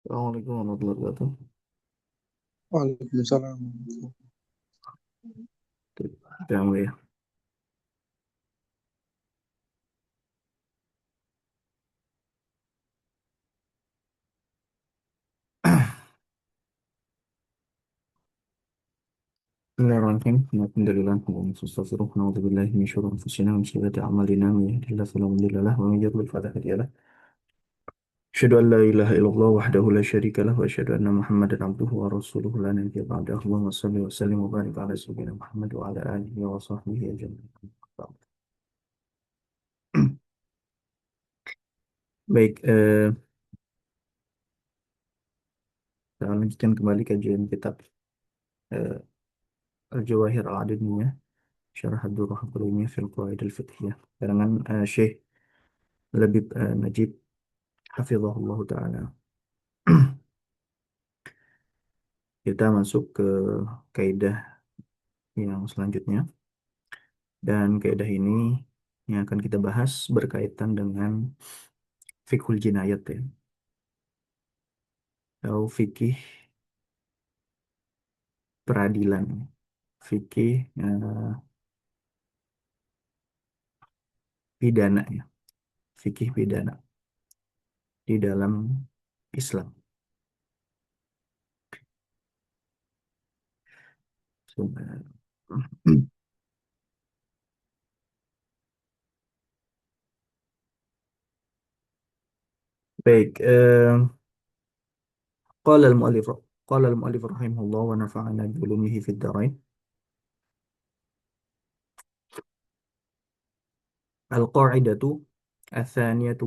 Assalamualaikum warahmatullahi wabarakatuh. Waalaikumsalam. Kita mulai ya. Bismillahirrahmanirrahim. Alhamdulillah. Allahumma shalli ala sayyidina Muhammad. A'udzubillahi min syururi anfusina wa min sayyiati a'malina. Man yahdihillahu fala mudilla lahu wa man yudlil fala hadiya lahu. Asyhadu an la ilaha illallah wahdahu la syarika lahu wa asyhadu anna Muhammadan abduhu wa rasuluhu la nabiyya ba'dahu. Allahumma shalli wa sallim wa barik ala sayyidina Muhammad wa ala alihi wa sahbihi ajma'in. Baik, kita lanjutkan kembali kajian kitab eh, Al-Jawahir Al-Adadiyah Syarah Ad-Durrah Al-Ulumiyah fil Qawaid Al-Fiqhiyah karangan Syekh Labib Najib Hafizahullah Ta'ala. Kita masuk ke kaidah yang selanjutnya, dan kaidah ini yang akan kita bahas berkaitan dengan fiqhul jinayat ya, atau fikih peradilan, fikih pidana ya, fikih pidana di dalam Islam. Sebentar. Baik, qala al-mu'allif qala al-mu'allif rahimahullah wa nafa'ana bi ulumihi fid dharain. Al-qa'idatu الثانية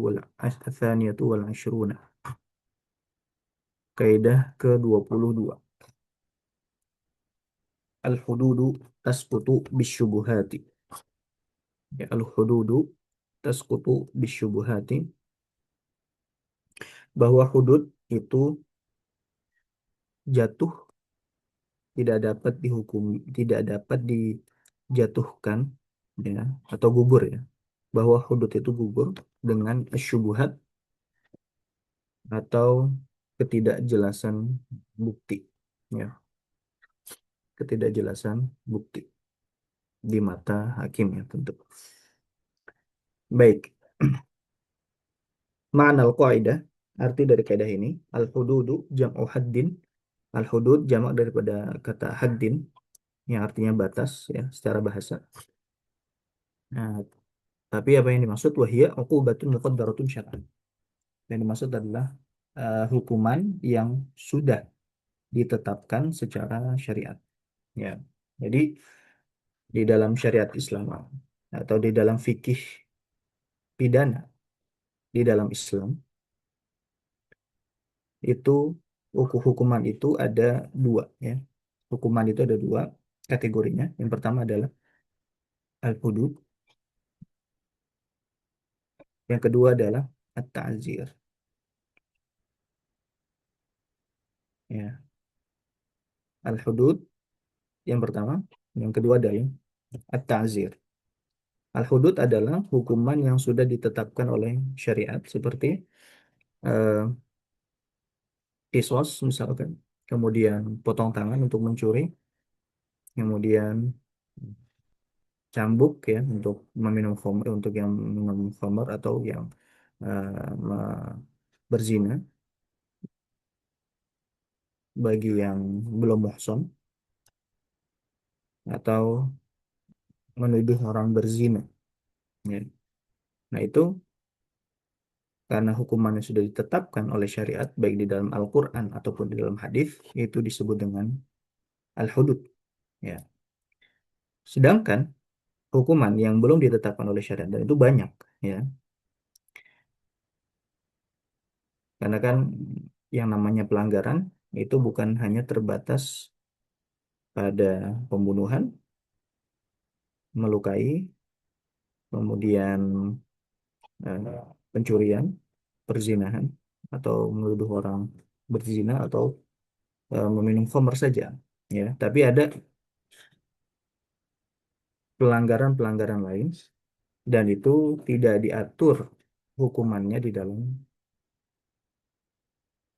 والعشرون. Kaidah ke-22. Al-hududu tasqutu bisyubuhati. Ya, al-hududu tasqutu bisyubuhati. Bahwa hudud itu jatuh, tidak dapat dihukum, tidak dapat dijatuhkan ya, atau gugur ya. Bahwa hudud itu gugur dengan syubuhat atau ketidakjelasan bukti ya, ketidakjelasan bukti di mata hakim ya tentu. Baik, makna al-qaidah, arti dari kaidah ini, al-hududu jam'u haddin. Al-hudud jamak daripada kata haddin yang artinya batas ya secara bahasa. Nah, tapi apa yang dimaksud wahia uqubatun muqaddaratun syar'an. Yang dimaksud adalah hukuman yang sudah ditetapkan secara syariat ya. Jadi di dalam syariat Islam atau di dalam fikih pidana di dalam Islam itu hukuman itu ada dua ya. Hukuman itu ada dua kategorinya. Yang pertama adalah al-hudud, yang kedua adalah at-ta'zir. Ya, al-hudud yang pertama, yang kedua adalah at-ta'zir. Al-hudud adalah hukuman yang sudah ditetapkan oleh syariat seperti eh, kisos misalkan, kemudian potong tangan untuk mencuri, kemudian cambuk ya untuk meminum khamr, untuk yang minum khamr atau yang berzina bagi yang belum muhsan, atau menuduh orang berzina ya. Nah itu karena hukumannya sudah ditetapkan oleh syariat baik di dalam Al-Quran ataupun di dalam hadis, itu disebut dengan al-hudud ya. Sedangkan hukuman yang belum ditetapkan oleh syariat, dan itu banyak ya, karena kan yang namanya pelanggaran itu bukan hanya terbatas pada pembunuhan, melukai, kemudian pencurian, perzinahan, atau menuduh orang berzina, atau meminum khamr saja ya. Tapi ada pelanggaran-pelanggaran lain, dan itu tidak diatur hukumannya di dalam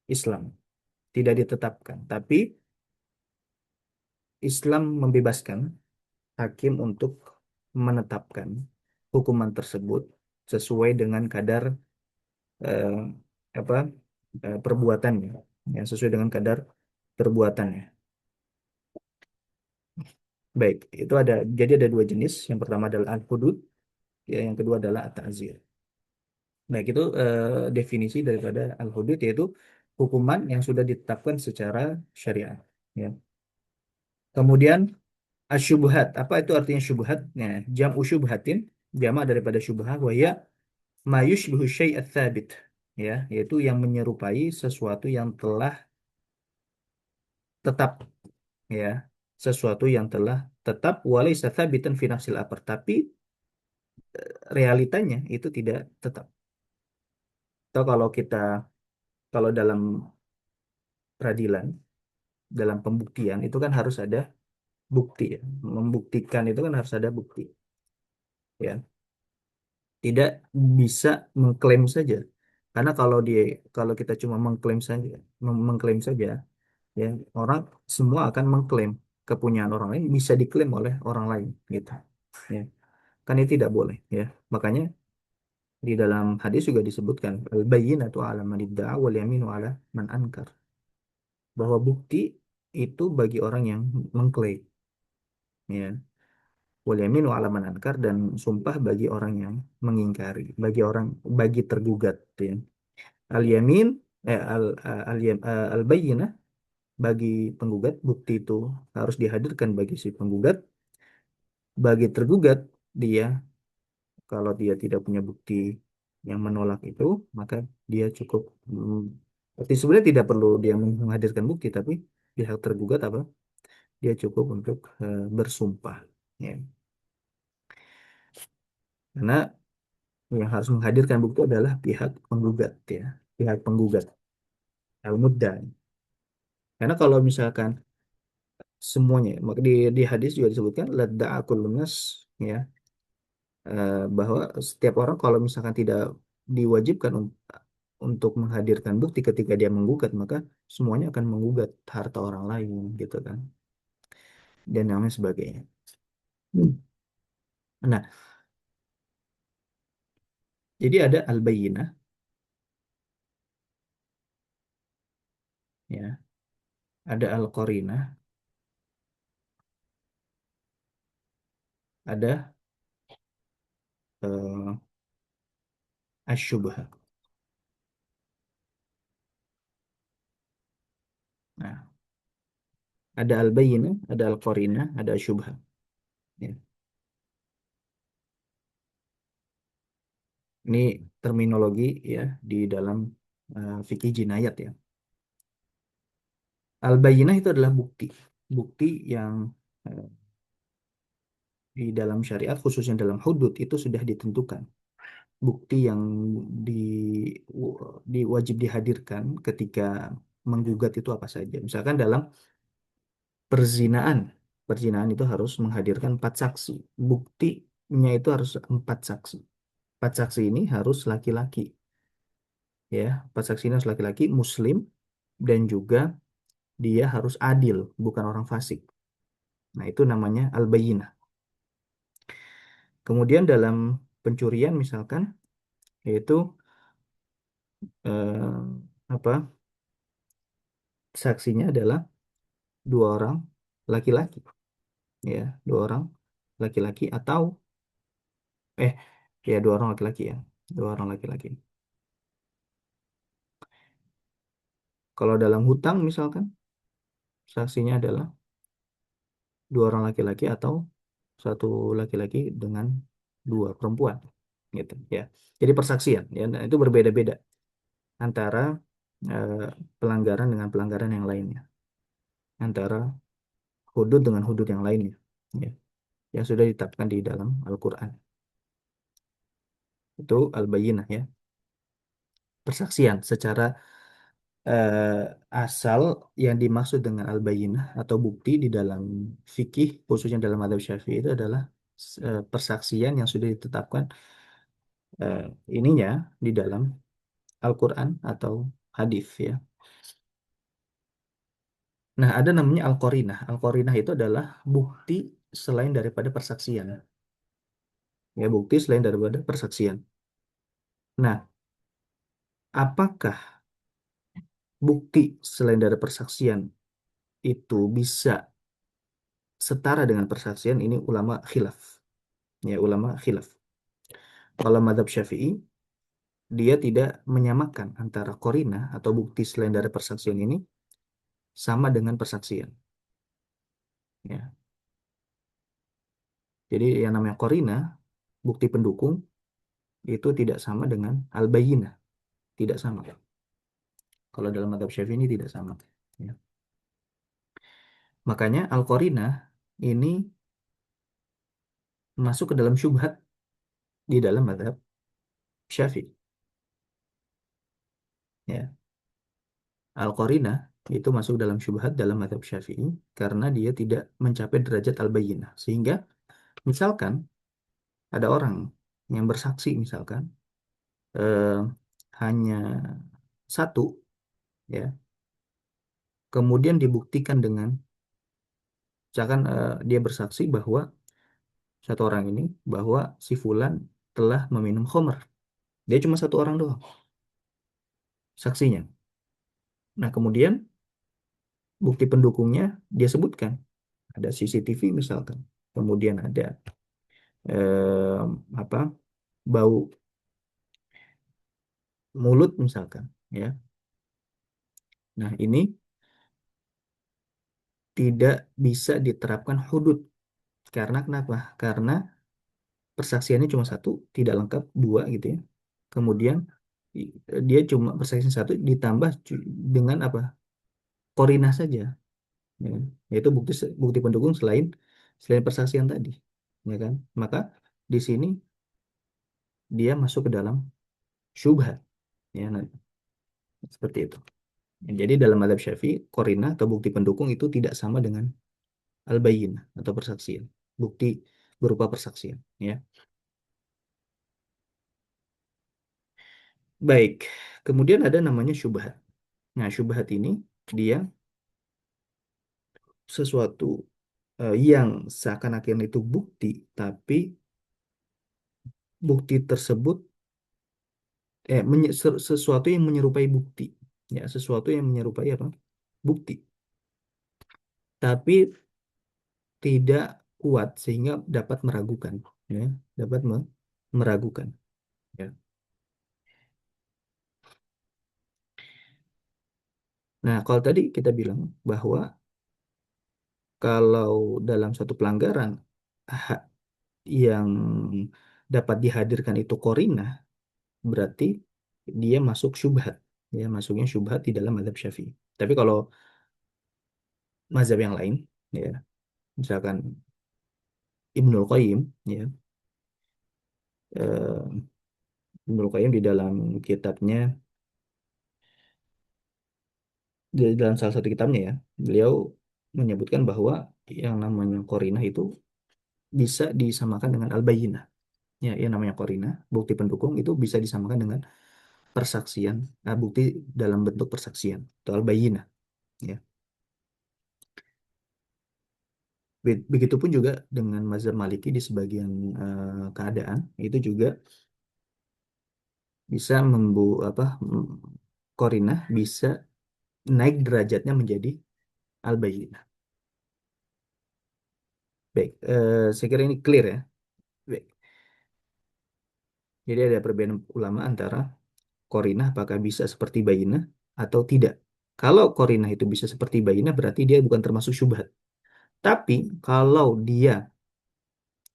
Islam, tidak ditetapkan. Tapi Islam membebaskan hakim untuk menetapkan hukuman tersebut sesuai dengan kadar eh, apa perbuatannya, ya, sesuai dengan kadar perbuatannya. Baik, itu ada jadi ada dua jenis. Yang pertama adalah al-hudud, ya, yang kedua adalah at-ta'zir. Baik, itu definisi daripada al-hudud, yaitu hukuman yang sudah ditetapkan secara syariat. Ya. Kemudian asyubhat, apa itu artinya syubhat? Ya, jam'u syubhatin, jamak daripada syubhah, wa ya ma yushbihu syai'at tsabit. Ya, yaitu yang menyerupai sesuatu yang telah tetap, ya. Sesuatu yang telah tetap walaysa tsabitan fi nafsil amr, tapi realitanya itu tidak tetap. Atau kalau dalam peradilan, dalam pembuktian itu kan harus ada bukti, ya. Membuktikan itu kan harus ada bukti, ya. Tidak bisa mengklaim saja. Karena kalau kita cuma mengklaim saja, mengklaim saja, ya, orang semua akan mengklaim kepunyaan orang lain bisa diklaim oleh orang lain, gitu. Ya. Kan itu tidak boleh, ya. Makanya di dalam hadis juga disebutkan al-bayyinatu 'ala man idda'a wal yaminu 'ala man ankar. Bahwa bukti itu bagi orang yang mengklaim, ya. Wal yaminu 'ala man ankar, dan sumpah bagi orang yang mengingkari, bagi tergugat, ya. Al yamin al bayyinah bagi penggugat, bukti itu harus dihadirkan bagi si penggugat. Bagi tergugat, dia kalau dia tidak punya bukti yang menolak itu, maka dia cukup berarti sebenarnya tidak perlu dia menghadirkan bukti, tapi pihak tergugat apa? Dia cukup untuk bersumpah, ya. Karena yang harus menghadirkan bukti adalah pihak penggugat, ya. Pihak penggugat, al-mudda'i. Karena kalau misalkan semuanya, maka di hadis juga disebutkan ladda'a kullun nas, ya, bahwa setiap orang kalau misalkan tidak diwajibkan untuk menghadirkan bukti ketika dia menggugat, maka semuanya akan menggugat harta orang lain, gitu kan, dan yang lain sebagainya. Hmm. Nah, jadi ada al-bayyinah, ya, ada al-qarinah, ada uh, asyubhah. Nah, ada al-bayyinah, ada al-qarinah, ada asyubhah, ya. Ini terminologi, ya, di dalam fikih jinayat, ya. Al-bayyinah itu adalah bukti, bukti yang eh, di dalam syariat, khususnya dalam hudud, itu sudah ditentukan. Bukti yang di, diwajib dihadirkan ketika menggugat itu apa saja. Misalkan dalam perzinaan, perzinaan itu harus menghadirkan 4 saksi. Buktinya itu harus 4 saksi. 4 saksi ini harus laki-laki, ya. 4 saksi ini harus laki-laki, muslim, dan juga dia harus adil, bukan orang fasik. Nah, itu namanya al-bayyinah. Kemudian dalam pencurian misalkan, yaitu eh, apa, saksinya adalah 2 orang laki-laki, ya, 2 orang laki-laki atau eh ya 2 orang laki-laki, ya, 2 orang laki-laki. Kalau dalam hutang misalkan, saksinya adalah 2 orang laki-laki atau 1 laki-laki dengan 2 perempuan, gitu, ya. Jadi persaksian, ya, nah, itu berbeda-beda antara eh, pelanggaran dengan pelanggaran yang lainnya, antara hudud dengan hudud yang lainnya, ya, yang sudah ditetapkan di dalam Al-Quran. Itu al-bayyinah, ya, persaksian secara asal. Yang dimaksud dengan al-bayyinah atau bukti di dalam fikih, khususnya dalam mazhab Syafi'i, itu adalah persaksian yang sudah ditetapkan eh, ininya di dalam Al-Quran atau hadis, ya. Nah, ada namanya al-qarinah. Al-qarinah itu adalah bukti selain daripada persaksian. Ya, bukti selain daripada persaksian. Nah, apakah bukti selain dari persaksian itu bisa setara dengan persaksian? Ini ulama khilaf. Ya, ulama khilaf. Kalau madhab Syafi'i, dia tidak menyamakan antara korina atau bukti selain dari persaksian ini sama dengan persaksian. Ya. Jadi yang namanya korina, bukti pendukung, itu tidak sama dengan al-bayyinah. Tidak sama. Kalau dalam madhab Syafi'i ini tidak sama. Ya. Makanya al-qarinah ini masuk ke dalam syubhat di dalam madhab Syafi'i. Ya. Al-qarinah itu masuk dalam syubhat dalam madhab Syafi'i karena dia tidak mencapai derajat al-bayyinah. Sehingga misalkan ada orang yang bersaksi misalkan eh, hanya satu, ya, kemudian dibuktikan dengan misalkan dia bersaksi bahwa satu orang ini bahwa si fulan telah meminum khamr. Dia cuma satu orang doang saksinya. Nah, kemudian bukti pendukungnya dia sebutkan ada CCTV misalkan, kemudian ada eh, apa bau mulut misalkan, ya. Nah, ini tidak bisa diterapkan hudud karena kenapa? Karena persaksiannya cuma satu, tidak lengkap dua gitu ya. Kemudian dia cuma persaksian satu ditambah dengan apa? Korinah saja, ya. Yaitu bukti pendukung selain selain persaksian tadi, ya kan? Maka di sini dia masuk ke dalam syubhat, ya. Nah, seperti itu. Jadi dalam mazhab Syafi'i, korinah atau bukti pendukung itu tidak sama dengan al-bayyinah atau persaksian. Bukti berupa persaksian, ya. Baik. Kemudian ada namanya syubhat. Nah, syubhat ini dia sesuatu yang seakan-akan itu bukti, tapi bukti tersebut sesuatu yang menyerupai bukti, ya, sesuatu yang menyerupai apa? Bukti, tapi tidak kuat sehingga dapat meragukan, ya, dapat meragukan, ya. Nah, kalau tadi kita bilang bahwa kalau dalam suatu pelanggaran ha- yang dapat dihadirkan itu korinah, berarti dia masuk syubhat, ya, masuknya syubhat di dalam mazhab Syafi'i. Tapi kalau mazhab yang lain, ya, misalkan Ibnul Qayyim, ya, eh, Ibnul Qayyim di dalam kitabnya, di dalam salah satu kitabnya, ya, beliau menyebutkan bahwa yang namanya korinah itu bisa disamakan dengan al-bayyinah. Ya, yang namanya korinah, bukti pendukung itu bisa disamakan dengan persaksian, bukti dalam bentuk persaksian atau al-bayyinah. Ya. Begitupun juga dengan mazhab Maliki di sebagian keadaan itu juga bisa korinah bisa naik derajatnya menjadi al-bayyinah. Baik, saya kira ini clear ya. Baik. Jadi ada perbedaan ulama antara korinah apakah bisa seperti bayyinah atau tidak. Kalau korinah itu bisa seperti bayyinah berarti dia bukan termasuk syubhat. Tapi kalau dia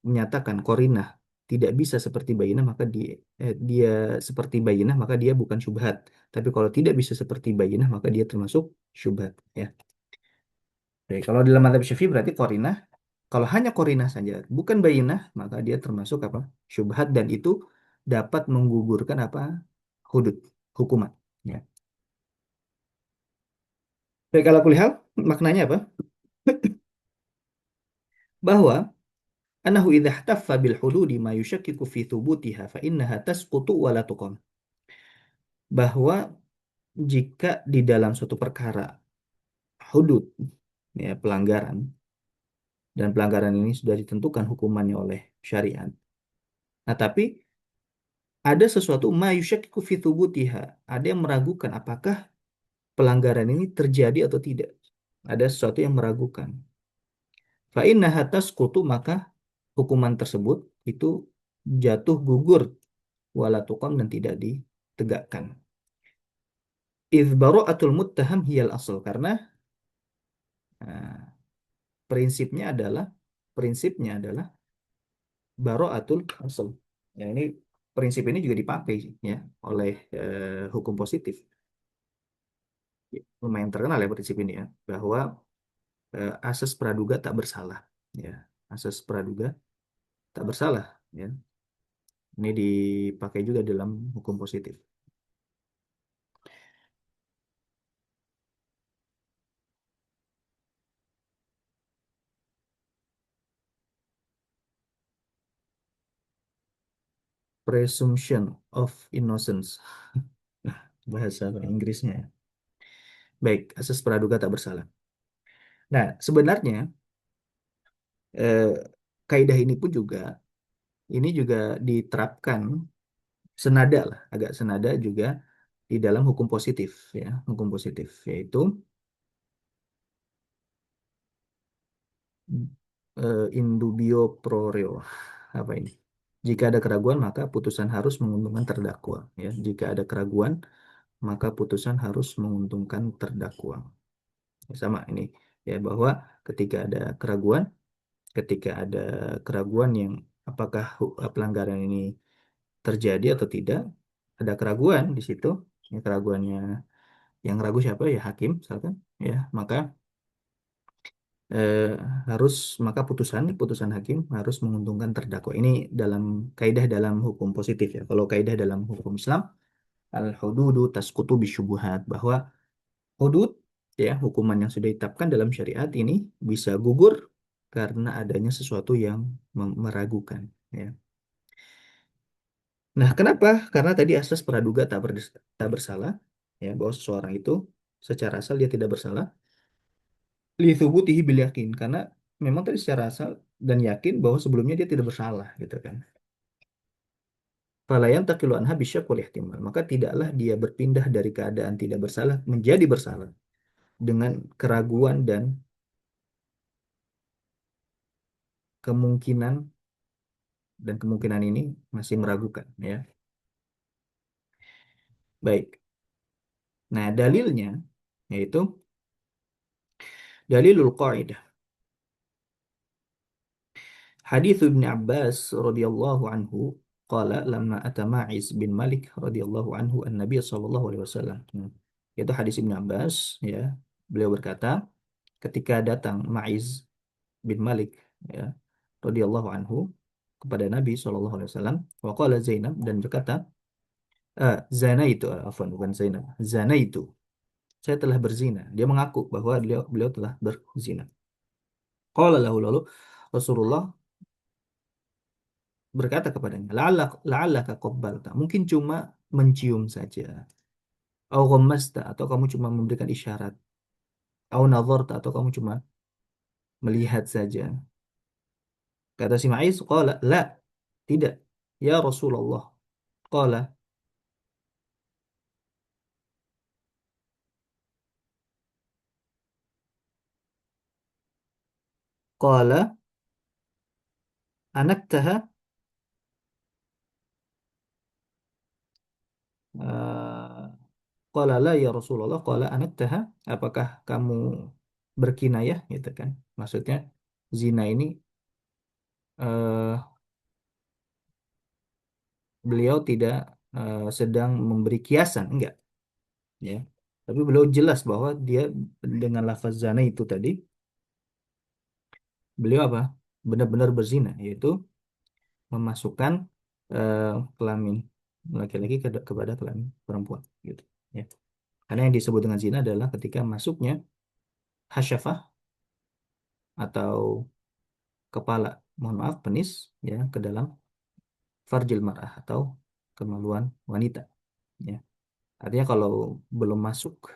menyatakan korinah tidak bisa seperti bayyinah maka dia seperti bayyinah maka dia bukan syubhat. Tapi kalau tidak bisa seperti bayyinah maka dia termasuk syubhat, ya. Oke, kalau dalam mazhab Syafi'i berarti korinah kalau hanya korinah saja bukan bayyinah maka dia termasuk apa? Syubhat dan itu dapat menggugurkan apa? Hudud, hukuman, ya. Baik, kalau kulihat maknanya apa? Bahwa annahu idza ihtaffa bil hududi ma yushakkiku fi thubutiha fa innaha tasqutu wa la tuqam. Bahwa jika di dalam suatu perkara hudud, ya pelanggaran, dan pelanggaran ini sudah ditentukan hukumannya oleh syariat. Nah, tapi ada sesuatu ma yusyakkiku fi thubutiha. Ada yang meragukan apakah pelanggaran ini terjadi atau tidak. Ada sesuatu yang meragukan. Fa innaha tasqutu, maka hukuman tersebut itu jatuh gugur wala tuqam, dan tidak ditegakkan. Idz bara'atul muttaham hiyal asal, karena nah, prinsipnya adalah prinsipnya adalah bara'atul asal. Ya, ini prinsip ini juga dipakai ya oleh hukum positif. Ya, lumayan terkenal ya prinsip ini ya, bahwa asas praduga tak bersalah. Ya, asas praduga tak bersalah. Ya, ini dipakai juga dalam hukum positif. Presumption of innocence. Bahasa Inggrisnya, ya. Baik, asas praduga tak bersalah. Nah, sebenarnya eh, kaidah ini pun juga ini juga diterapkan senada lah, agak senada juga di dalam hukum positif ya, hukum positif yaitu in dubio pro reo. Apa ini? Jika ada keraguan, maka putusan harus menguntungkan terdakwa ya. Jika ada keraguan, maka putusan harus menguntungkan terdakwa. Ya, sama ini ya, bahwa ketika ada keraguan, ketika ada keraguan yang apakah pelanggaran ini terjadi atau tidak, ada keraguan di situ, ya, keraguannya yang ragu siapa ya, hakim misalkan, ya maka eh, harus maka putusan putusan hakim harus menguntungkan terdakwa. Ini dalam kaidah dalam hukum positif ya. Kalau kaidah dalam hukum Islam, al hududu tasqutu bisyubuhat, bahwa hudud ya, hukuman yang sudah ditetapkan dalam syariat ini bisa gugur karena adanya sesuatu yang meragukan ya. Nah, kenapa? Karena tadi asas praduga tak bersalah, ya, bahwa seseorang itu secara asal dia tidak bersalah. Li thubutihi bil yakin, karena memang tadi secara asal dan yakin bahwa sebelumnya dia tidak bersalah, gitu kan. Fala yantaqilu anha bisyak wal ihtimal. Maka tidaklah dia berpindah dari keadaan tidak bersalah menjadi bersalah dengan keraguan dan kemungkinan, dan kemungkinan ini masih meragukan, ya. Baik. Nah, dalilnya yaitu dalilul qaidah. Hadis Ibnu Abbas radhiyallahu anhu qala lamma ata Ma'iz bin Malik radhiyallahu anhu an-nabiy sallallahu alaihi wasallam. Itu hadis Ibnu Abbas ya. Beliau berkata, ketika datang Ma'iz bin Malik ya radhiyallahu anhu kepada Nabi sallallahu alaihi wasallam, wa qala Zainab, dan berkata, zana itu, afwan, bukan Zainab. Zana itu, saya telah berzina. Dia mengaku bahwa beliau beliau telah berzina. Qala lahu, lalu Rasulullah berkata kepadanya, la'allaka qabbalta, mungkin cuma mencium saja, au ghammasta, atau kamu cuma memberikan isyarat, au nadharta, atau kamu cuma melihat saja. Kata si Ma'iz, qala la, tidak, ya Rasulullah. Qala qala anaktaha, qala la ya Rasulullah, qala anaktaha, apakah kamu berkinayah, gitu kan, maksudnya zina ini, eh, beliau tidak sedang memberi kiasan, enggak ya. Tapi beliau jelas bahwa dia dengan lafaz zina itu tadi, beliau apa? Benar-benar berzina, yaitu memasukkan eh, kelamin laki-laki kepada kelamin perempuan, gitu. Ya. Karena yang disebut dengan zina adalah ketika masuknya hasyafah atau kepala, mohon maaf, penis ya ke dalam farjil mar'ah atau kemaluan wanita. Ya. Artinya kalau belum masuk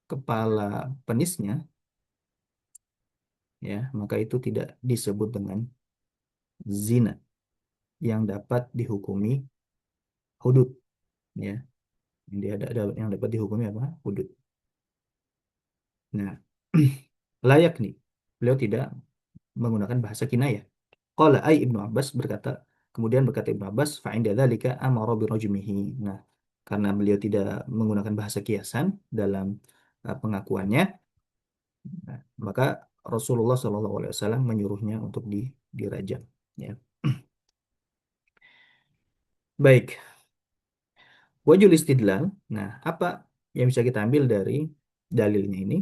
kepala penisnya, ya, maka itu tidak disebut dengan zina yang dapat dihukumi hudud, ya. Yang dia yang dapat dihukumi apa? Hudud. Nah, layak nih. Beliau tidak menggunakan bahasa kinayah. Qala ai Ibnu Abbas berkata, kemudian berkata Ibnu Abbas, fa inda dzalika amara bi rajmihi. Nah, karena beliau tidak menggunakan bahasa kiasan dalam pengakuannya, nah, maka Rasulullah SAW menyuruhnya untuk dirajam. Ya. Baik, wajul istidlal. Nah, apa yang bisa kita ambil dari dalilnya ini?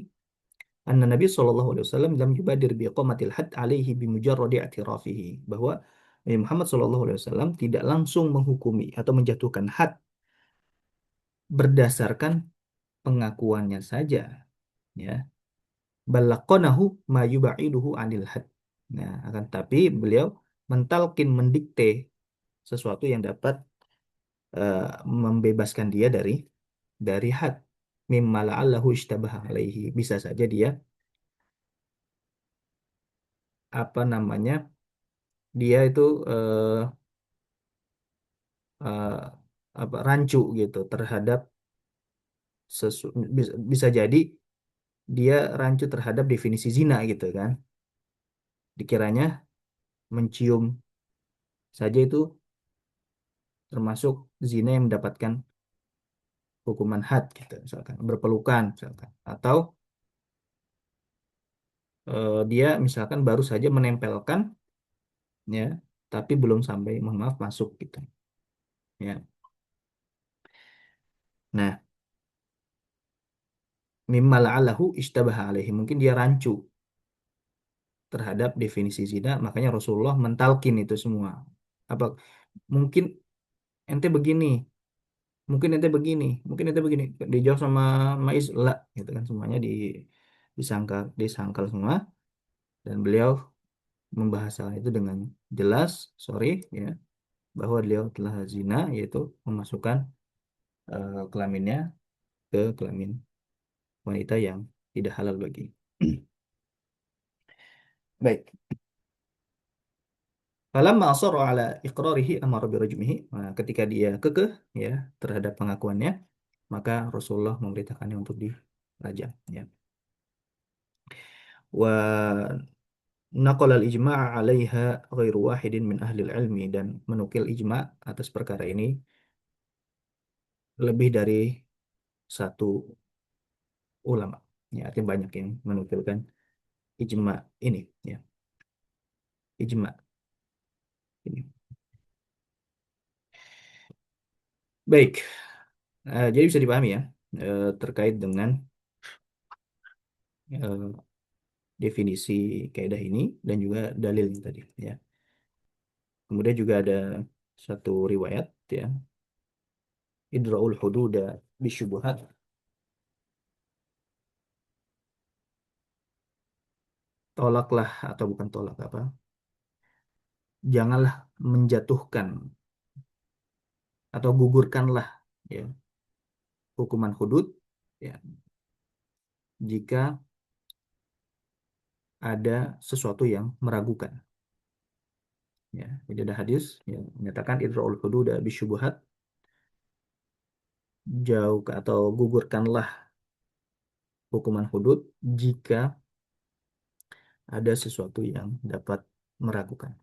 Anna Nabi SAW lam yubadir bi iqamatil had alaihi bi mujarradi i'tirafihi. Bahwa Nabi Muhammad SAW tidak langsung menghukumi atau menjatuhkan had berdasarkan pengakuannya saja, ya. Balaqanahu ma yubaiduhu anil had. Nah, akan tapi beliau mentalkin, mendikte sesuatu yang dapat eh, membebaskan dia dari had. Mimma la'allahu ishtabaha alaihi. Bisa saja dia apa namanya? Dia itu eh, apa rancu gitu terhadap bisa jadi dia rancu terhadap definisi zina gitu kan. Dikiranya mencium saja itu termasuk zina yang mendapatkan hukuman had gitu misalkan, berpelukan misalkan, atau dia misalkan baru saja menempelkan, ya, tapi belum sampai, mohon maaf, masuk gitu, ya. Nah, mimma la'allahu ishtabaha alaihi, mungkin dia rancu terhadap definisi zina, makanya Rasulullah mentalkin itu semua. Apa mungkin ente begini, mungkin ente begini, mungkin ente begini, dijawab sama Maiz lah gitu kan, semuanya disangkal disangkal semua, dan beliau membahasakan itu dengan jelas, sorry, ya, bahwa beliau telah zina, yaitu memasukkan kelaminnya ke kelamin wanita yang tidak halal bagi. Baik. Falamma asarra ala iqrarihi amara birajmihi. Nah, ketika dia kekeh, ya, terhadap pengakuannya, maka Rasulullah memerintahkannya untuk dirajam, ya. Wa naqala al-ijma' 'alaiha ghairu wahidin min ahli ilmi, dan menukil ijma' atas perkara ini lebih dari satu ulama. Ya, artinya banyak yang menukilkan ijma ini, ya, ijma ini. Baik, jadi bisa dipahami ya, terkait dengan eh, definisi kaidah ini dan juga dalilnya tadi, ya. Kemudian juga ada satu riwayat, ya, idra'ul hududa bisyubuhat, tolaklah, atau bukan tolak apa, janganlah menjatuhkan atau gugurkanlah, ya, hukuman hudud, ya, jika ada sesuatu yang meragukan, ya. Jadi ada hadis yang menyatakan idra'ul hududa bisyubuhat, jauh atau gugurkanlah hukuman hudud jika ada sesuatu yang dapat meragukan.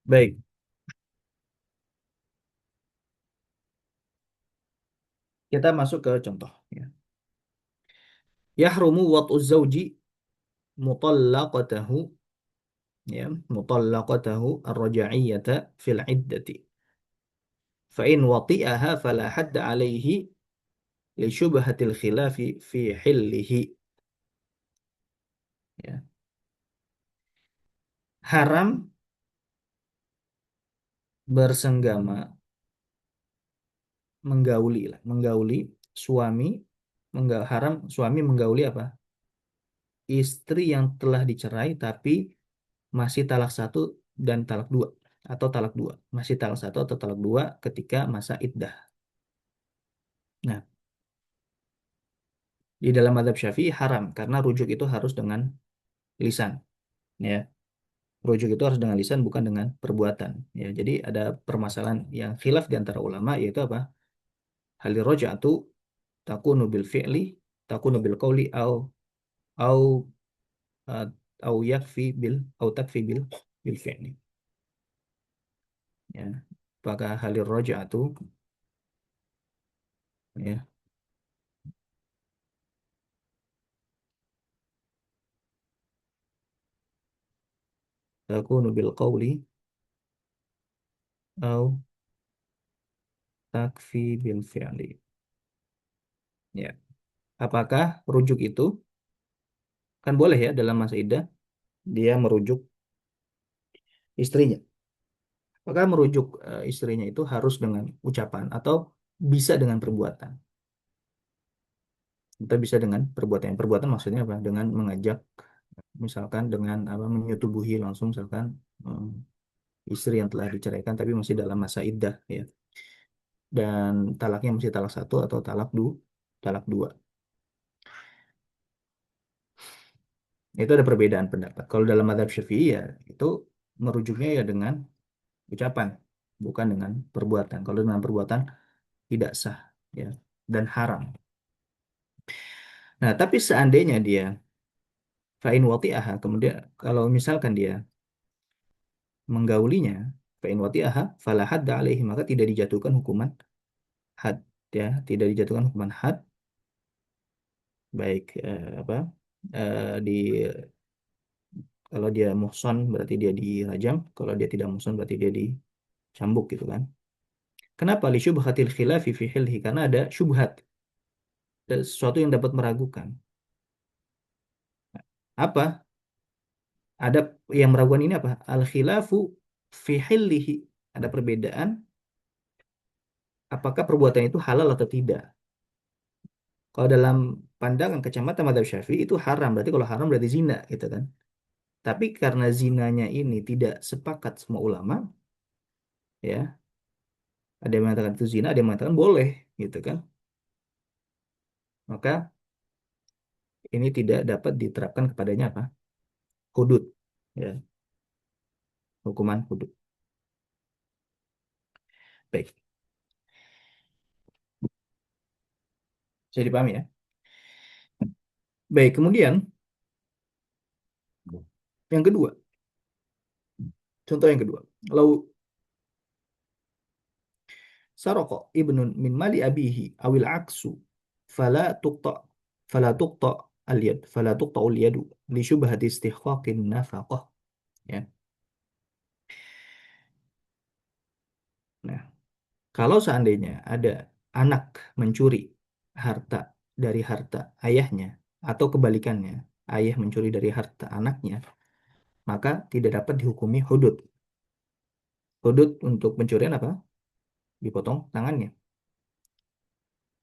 Baik, kita masuk ke contoh, ya. Yahrumu wat'u zawji mutallaqatahu, ya, mutallaqatahu ar-raj'iyyata fil iddati. Fa in wati'aha fala hadda alaihi li syubhatil khilafi fi hillihi. Ya. Haram bersenggama, menggauli lah, menggauli suami, haram suami menggauli apa? Istri yang telah dicerai tapi masih talak satu dan talak dua atau talak dua, masih talak satu atau talak dua ketika masa iddah. Nah, di dalam mazhab Syafi'i haram karena rujuk itu harus dengan lisan, ya. Rujuk itu harus dengan lisan bukan dengan perbuatan, ya. Jadi ada permasalahan yang khilaf di antara ulama yaitu apa? Halir roja'atu takunu bil fi'li, takunu bil qawli au uh, au yakfi bil au takfi bil fi'li, ya. Apakah halir roja'atu, ya, takunu bil qawli au takfi bil fi'li, ya. Apakah rujuk itu kan boleh ya dalam masa iddah dia merujuk istrinya. Apakah merujuk istrinya itu harus dengan ucapan atau bisa dengan perbuatan? Atau bisa dengan perbuatan. Perbuatan maksudnya apa? Dengan mengajak, misalkan dengan apa menyetubuhi langsung misalkan istri yang telah diceraikan tapi masih dalam masa iddah, ya. Dan talaknya masih talak satu atau talak dua. Itu ada perbedaan pendapat. Kalau dalam mazhab Syafi'i ya itu merujuknya ya dengan ucapan, bukan dengan perbuatan. Kalau dengan perbuatan tidak sah, ya, dan haram. Nah, tapi seandainya dia fa'in wati'aha, kemudian kalau misalkan dia menggaulinya, fa'in wati'aha fala hadda alaihi, maka tidak dijatuhkan hukuman had, ya, tidak dijatuhkan hukuman had, baik apa di kalau dia muhson berarti dia dirajam, kalau dia tidak muhson berarti dia dicambuk gitu kan. Kenapa? Li syubhatil khilafi fi hilhi, karena ada syubhat, ada sesuatu yang dapat meragukan. Apa? Ada yang meragukan ini apa? Al khilafu fi hillihi. Ada perbedaan apakah perbuatan itu halal atau tidak. Kalau dalam pandangan kacamata mazhab Syafi'i itu haram, berarti kalau haram berarti zina gitu kan. Tapi karena zinanya ini tidak sepakat semua ulama, ya, ada yang mengatakan itu zina, ada yang mengatakan boleh gitu kan. Maka ini tidak dapat diterapkan kepadanya apa? Hudud, ya, hukuman hudud. Baik, bisa dipahami ya. Baik, kemudian yang kedua, contoh yang kedua. Lau saroko ibnun min mali abihi awil aksu fala tuqta fala tuqta al yadu li syubhati istihqaqin nafaqah, ya. Nah, kalau seandainya ada anak mencuri harta dari harta ayahnya atau kebalikannya, ayah mencuri dari harta anaknya, maka tidak dapat dihukumi hudud. Hudud untuk pencurian apa? Dipotong tangannya,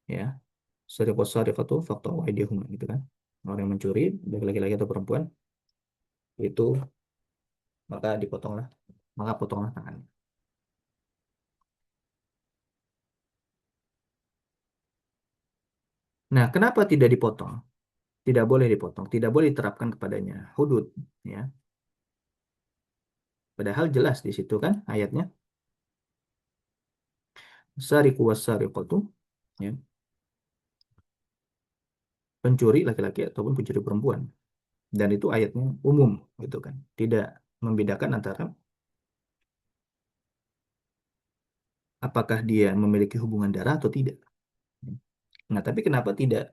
ya. Sariqus sariqatu faqta'u aydiyahuma gitu kan. Orang yang mencuri, baik laki-laki atau perempuan, itu maka dipotonglah, maka potonglah tangannya. Nah, kenapa tidak dipotong? Tidak boleh dipotong, tidak boleh diterapkan kepadanya hudud, ya. Padahal jelas di situ kan ayatnya sariqu was-sariqatu, ya, pencuri laki-laki ataupun pencuri perempuan. Dan itu ayatnya umum gitu kan. Tidak membedakan antara apakah dia memiliki hubungan darah atau tidak. Nah, tapi kenapa tidak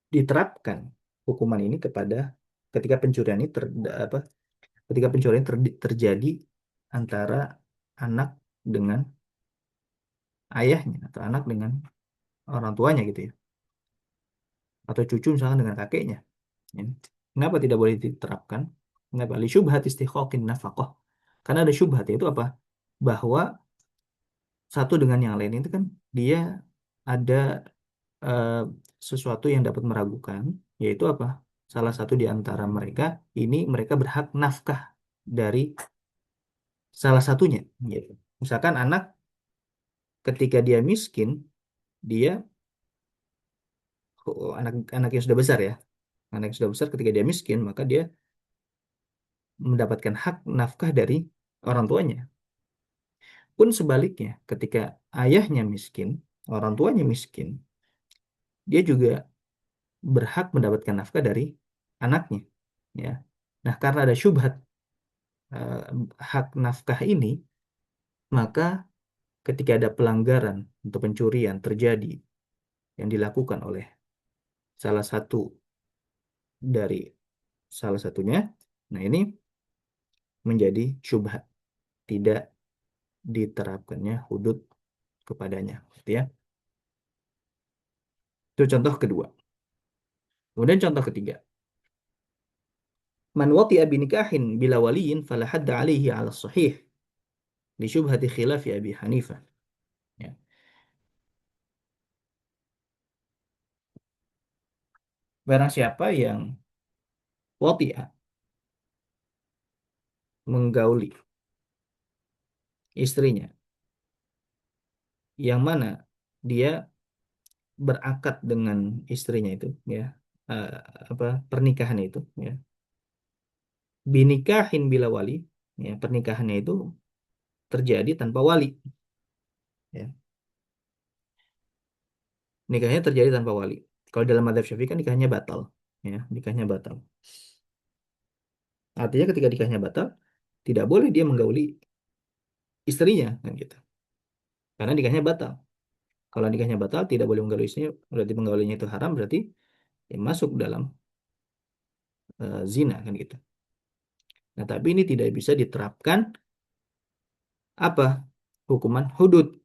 diterapkan hukuman ini kepada ketika pencurian ini apa ketika pencurian terjadi antara anak dengan ayahnya atau anak dengan orang tuanya gitu ya, atau cucu misalkan dengan kakeknya, ya. Kenapa tidak boleh diterapkan? Kenapa? Li syubhat istihqaqin nafaqah, karena ada syubhat itu apa, bahwa satu dengan yang lain itu kan dia ada eh, sesuatu yang dapat meragukan, yaitu apa, salah satu di antara mereka ini mereka berhak nafkah, dari salah satunya gitu. Misalkan anak ketika dia miskin, dia anak yang sudah besar ya. Anak yang sudah besar ketika dia miskin, maka dia mendapatkan hak nafkah dari orang tuanya. Pun sebaliknya, ketika ayahnya miskin, orang tuanya miskin, dia juga berhak mendapatkan nafkah dari anaknya. Ya. Nah, karena ada syubhat eh, hak nafkah ini, maka ketika ada pelanggaran atau pencurian terjadi yang dilakukan oleh salah satu dari salah satunya, nah ini menjadi syubhat, tidak diterapkannya hudud kepadanya, gitu ya. Itu contoh kedua. Kemudian contoh ketiga, man wati'a binikahin bila waliyin fala hadda alaihi ala sahih li syubhati khilafi Abi Hanifah. Ya. Barang siapa yang wati'a menggauli istrinya, yang mana dia berakad dengan istrinya itu, ya, eh, apa pernikahan itu, ya, binikahin bila wali, ya, pernikahannya itu terjadi tanpa wali, ya, nikahnya terjadi tanpa wali. Kalau dalam madzhab Syafi'i kan nikahnya batal, ya, nikahnya batal. Artinya ketika nikahnya batal, tidak boleh dia menggauli istrinya, kan gitu. Karena nikahnya batal. Kalau nikahnya batal, tidak boleh menggauli istrinya, berarti menggaulinya itu haram, berarti ya masuk dalam zina, kan gitu. Nah, tapi ini tidak bisa diterapkan apa? Hukuman hudud.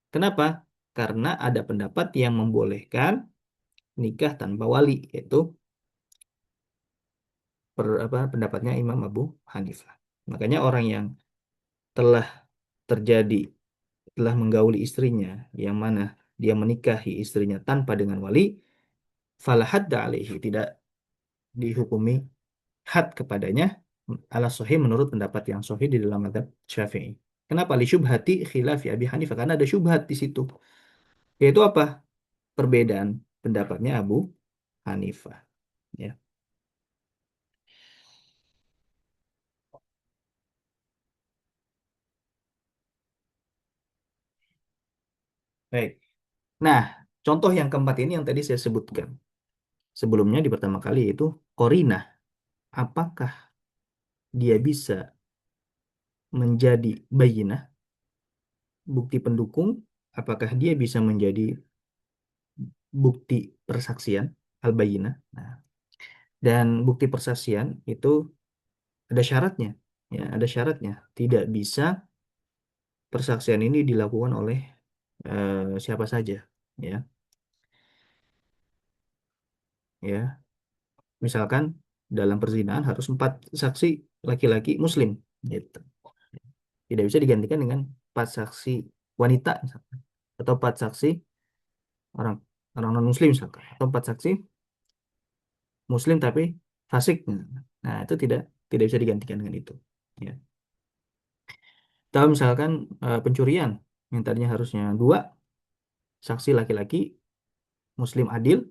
Kenapa? Karena ada pendapat yang membolehkan nikah tanpa wali, yaitu pendapatnya Imam Abu Hanifah. Makanya orang yang telah terjadi, telah menggauli istrinya, yang mana dia menikahi istrinya tanpa dengan wali, fala hadda alaihi, tidak dihukumi had kepadanya, ala sahih menurut pendapat yang sahih di dalam madzhab Syafi'i. Kenapa? Li syubhati khilafi Abi Hanifah, karena ada syubhat di situ. Yaitu apa? Perbedaan pendapatnya Abu Hanifah. Ya. Baik. Nah, contoh yang keempat ini yang tadi saya sebutkan sebelumnya di pertama kali, yaitu korinah. Apakah dia bisa menjadi bayinah, bukti pendukung? Apakah dia bisa menjadi bukti persaksian, al-bayinah? Nah, dan bukti persaksian itu ada syaratnya. Ya, ada syaratnya. Tidak bisa persaksian ini dilakukan oleh siapa saja. Ya, ya. Misalkan dalam perzinahan harus 4 saksi laki-laki Muslim, gitu. Tidak bisa digantikan dengan 4 saksi wanita, misalkan. Atau 4 saksi orang orang non Muslim, misalkan. Atau 4 saksi Muslim tapi fasik. Nah, itu tidak bisa digantikan dengan itu. Ya. Atau misalkan pencurian yang tadinya harusnya 2 saksi laki-laki Muslim adil,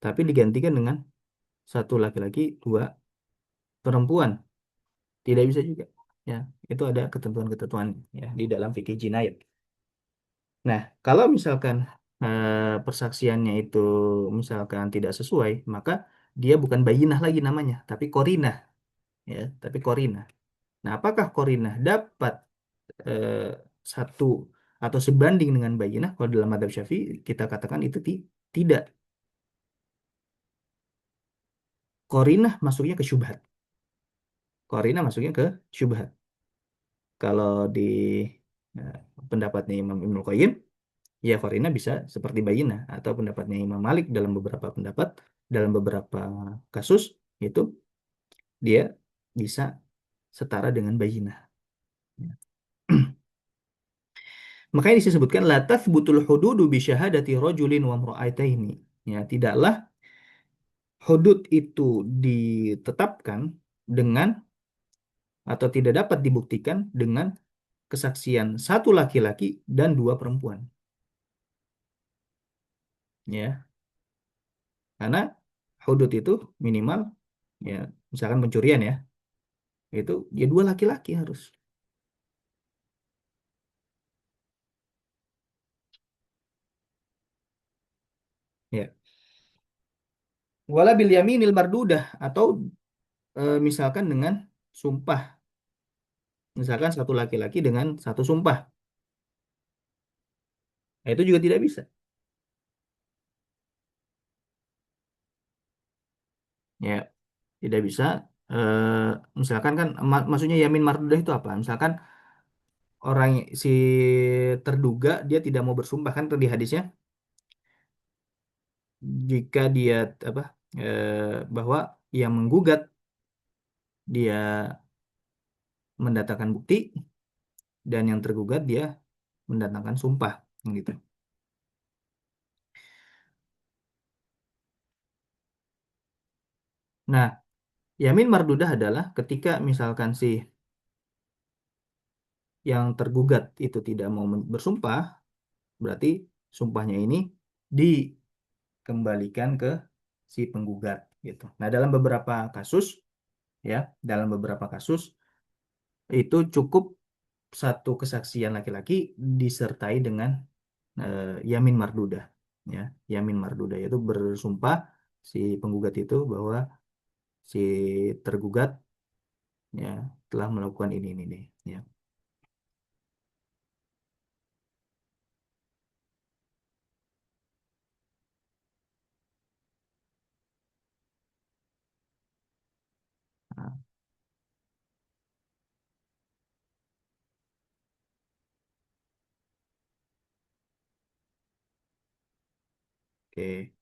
tapi digantikan dengan 1 laki-laki 2 perempuan, tidak bisa juga. Ya, itu ada ketentuan-ketentuan ya di dalam fikih jinayat. Nah, kalau misalkan persaksiannya itu misalkan tidak sesuai, maka dia bukan bayinah lagi namanya, tapi korinah, ya, tapi korinah. Nah, apakah korinah dapat eh, satu atau sebanding dengan bayinah? Kalau dalam madzhab Syafi'i kita katakan itu tidak. Korinah masuknya ke syubhat. Korinah masuknya ke syubhat. Kalau di eh, pendapatnya Imam Ibnul Qayyim, ya Korinah bisa seperti bayinah, atau pendapatnya Imam Malik dalam beberapa pendapat, dalam beberapa kasus itu dia bisa setara dengan bayinah. Ya. Makanya disebutkan la tathbutul hududu bi syahadati rajulin wa imra'ataini. Ya, tidaklah hudud itu ditetapkan dengan atau tidak dapat dibuktikan dengan kesaksian satu laki-laki dan dua perempuan. Ya, karena hudud itu minimal, ya misalkan pencurian ya, itu ya dua laki-laki harus. Ya. Wala bil yaminil mardudah, atau misalkan dengan sumpah. Misalkan satu laki-laki dengan satu sumpah. Nah, itu juga tidak bisa. Ya, tidak bisa. Misalkan kan maksudnya yamin mardudah itu apa? Misalkan orang si terduga dia tidak mau bersumpah kan di hadisnya, jika dia apa bahwa yang menggugat dia mendatangkan bukti dan yang tergugat dia mendatangkan sumpah gitu. Nah, yamin mardudah adalah ketika misalkan si yang tergugat itu tidak mau bersumpah, berarti sumpahnya ini dikembalikan ke si penggugat gitu. Nah, dalam beberapa kasus ya, dalam beberapa kasus itu cukup satu kesaksian laki-laki disertai dengan yamin mardudah ya. Yamin mardudah itu bersumpah si penggugat itu bahwa si tergugat ya telah melakukan ini nih ya. Nah, oke.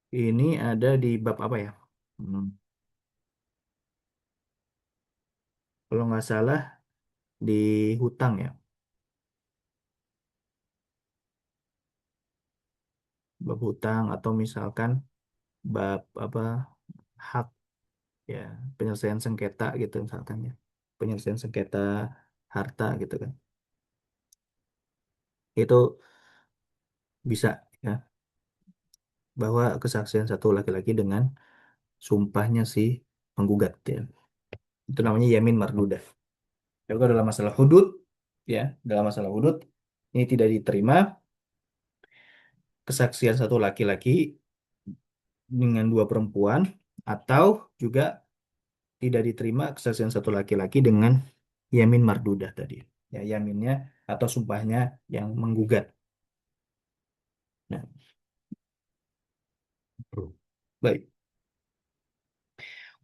Ini ada di bab apa ya? Hmm, Kalau nggak salah di hutang ya, bab hutang atau misalkan bab apa hak ya, penyelesaian sengketa gitu misalkan ya, penyelesaian sengketa harta gitu kan, itu bisa ya, bahwa kesaksian satu laki-laki dengan sumpahnya si penggugat ya, itu namanya yamin mardudah. Juga dalam masalah hudud ya, dalam masalah hudud ini tidak diterima kesaksian satu laki-laki dengan dua perempuan, atau juga tidak diterima kesaksian satu laki-laki dengan yamin mardudah tadi. Ya, yaminnya atau sumpahnya yang menggugat. Nah, baik.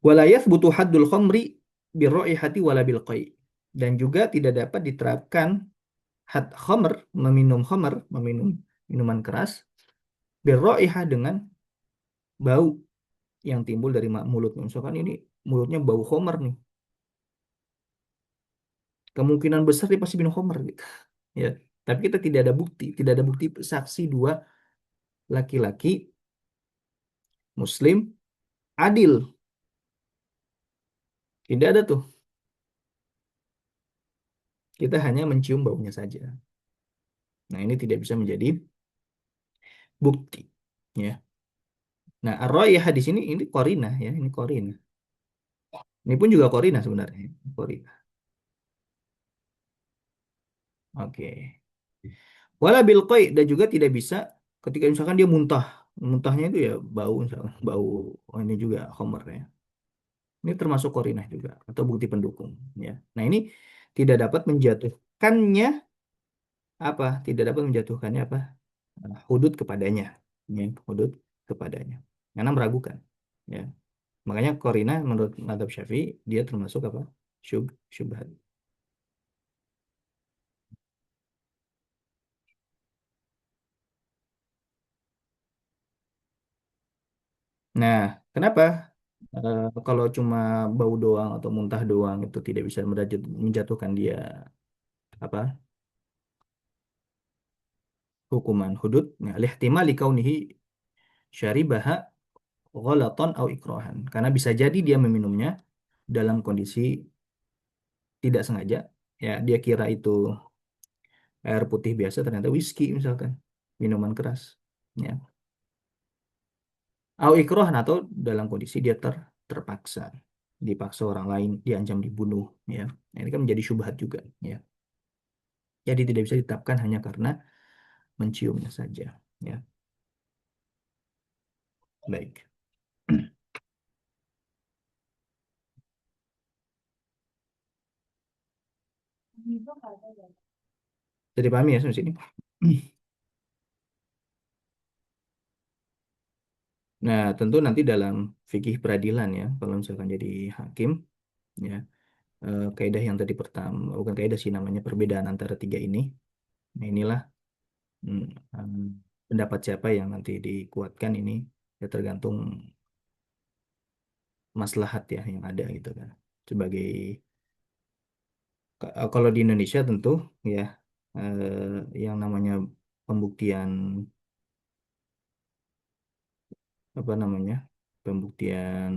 Walayaf butuh haddul khamri birraihati wala bil qai. Dan juga tidak dapat diterapkan had khamr, meminum khamr, meminum minuman keras, birraihah dengan bau yang timbul dari mulut. Misalkan ini mulutnya bau khamr nih. Kemungkinan besar dia pasti minum khamr gitu. Ya. Tapi kita tidak ada bukti, tidak ada bukti saksi dua laki-laki muslim adil. Tidak ada tuh. Kita hanya mencium baunya saja. Nah, ini tidak bisa menjadi bukti. Ya. Nah, ar-raihah di sini ini qarinah ya, ini qarinah. Ini pun juga qarinah sebenarnya. Qarinah. Oke. Wala bil qai, dan juga tidak bisa ketika misalkan dia muntah. Muntahnya itu ya bau misalkan, bau ini juga khamr ya. Ini termasuk qarinah juga atau bukti pendukung ya. Nah, ini tidak dapat menjatuhkannya apa? Tidak dapat menjatuhkannya apa? Hudud kepadanya. Ya, hudud kepadanya. Karena meragukan. Ya. Makanya Korina menurut Madhab Syafi'i dia termasuk apa? Syubhat. Nah, kenapa kalau cuma bau doang atau muntah doang itu tidak bisa menjatuhkan dia apa? hukuman hudud ya, lihtimali kaunihi syaribaha ghalatan au ikrahan. Karena bisa jadi dia meminumnya dalam kondisi tidak sengaja. Ya, dia kira itu air putih biasa, ternyata whisky misalkan, minuman keras. Ya. Au ikrahan atau dalam kondisi dia terpaksa, dipaksa orang lain, diancam dibunuh. Ya. Nah, ini kan menjadi syubhat juga. Ya. Jadi tidak bisa ditetapkan hanya karena menciumnya saja. Ya. Baik. Jadi pahami ya sampai sini. Nah, tentu nanti dalam fikih peradilan ya, kalau misalkan jadi hakim, ya, kaidah yang tadi pertama, bukan kaidah sih namanya perbedaan antara tiga ini. Nah, inilah mm, em, pendapat siapa yang nanti dikuatkan ini ya tergantung maslahat ya yang ada gitu kan. Sebagai kalau di Indonesia tentu ya yang namanya pembuktian apa namanya pembuktian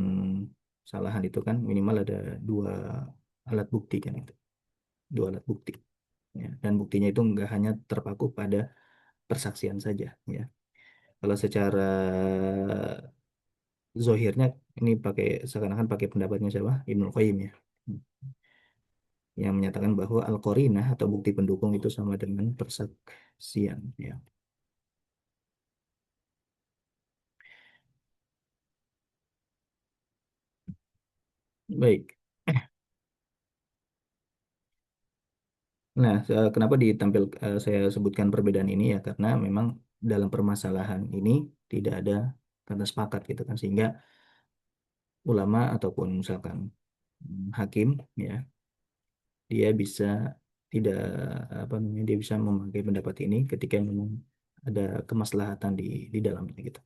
kesalahan itu kan minimal ada dua alat bukti kan itu dua alat bukti ya. Dan buktinya itu nggak hanya terpaku pada persaksian saja ya. Kalau secara zohirnya ini pakai seakan-akan pakai pendapatnya siapa? Ibnu Qayyim ya. Yang menyatakan bahwa al-qarinah atau bukti pendukung itu sama dengan persaksian ya. Baik. Nah, kenapa saya sebutkan perbedaan ini ya karena memang dalam permasalahan ini tidak ada kata sepakat gitu kan sehingga ulama ataupun misalkan hakim ya dia bisa tidak apa namanya dia bisa memakai pendapat ini ketika memang ada kemaslahatan di dalamnya gitu.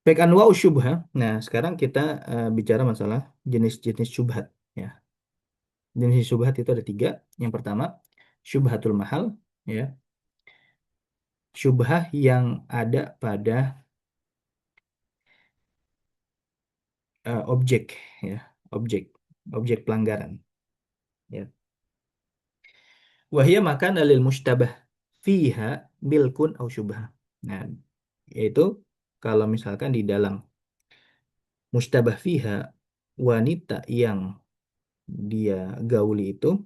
Baik anwa'u syubha. Nah, sekarang kita bicara masalah jenis-jenis syubhat ya. Jenis syubhat itu ada tiga. Yang pertama, syubhatul mahal ya. Syubhah yang ada pada objek ya, objek objek pelanggaran ya. Wahia makan alil mustabah fiha milkun au syubha. Nah, yaitu kalau misalkan di dalam mustabah fiha wanita yang dia gauli itu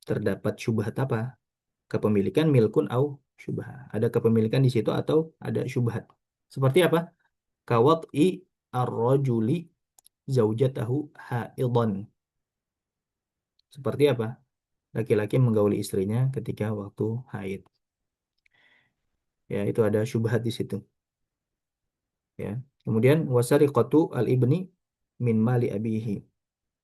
terdapat syubhat apa? Kepemilikan milkun au syubha. Ada kepemilikan di situ atau ada syubhat. Seperti apa? Kawat'i ar-rajuli zaujatahu haidon. Seperti apa? Laki-laki menggauli istrinya ketika waktu haid. Ya, itu ada syubhat di situ. Ya. Kemudian wasariqatu al-ibni min mali abihi.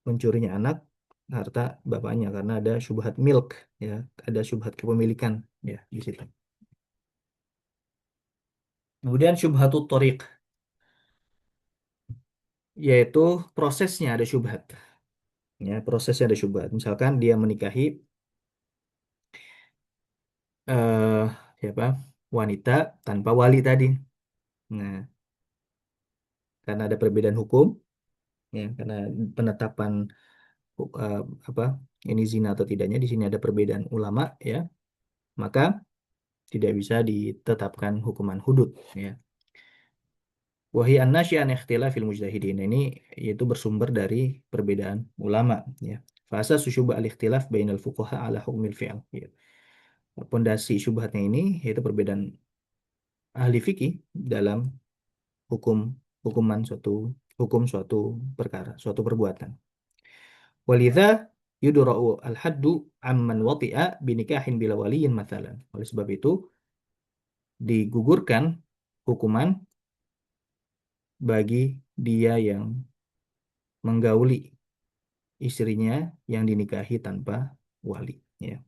Mencurinya anak harta bapaknya karena ada syubhat milk ya, ada syubhat kepemilikan ya di situ. Kemudian syubhatut thariq yaitu prosesnya ada syubhat. Ya, prosesnya ada syubhat. Misalkan dia menikahi eh siapa? Wanita tanpa wali tadi. Nah, karena ada perbedaan hukum ya, karena penetapan eh, apa ini zina atau tidaknya di sini ada perbedaan ulama ya, maka tidak bisa ditetapkan hukuman hudud ya. Wahi an-nasyi an ikhtilafil mujtahidin. Nah, ini yaitu bersumber dari perbedaan ulama ya. Fasa susyubah al-ikhtilaf bainal fuqaha ala hukmil fi'al ya. Pondasi syubhatnya ini yaitu perbedaan ahli fikih dalam hukum hukuman suatu hukum suatu perkara, suatu perbuatan. Walidha yudra'u al-haddu amman wati'a binikahin bila waliyin mathalan. Oleh sebab itu digugurkan hukuman bagi dia yang menggauli istrinya yang dinikahi tanpa wali ya.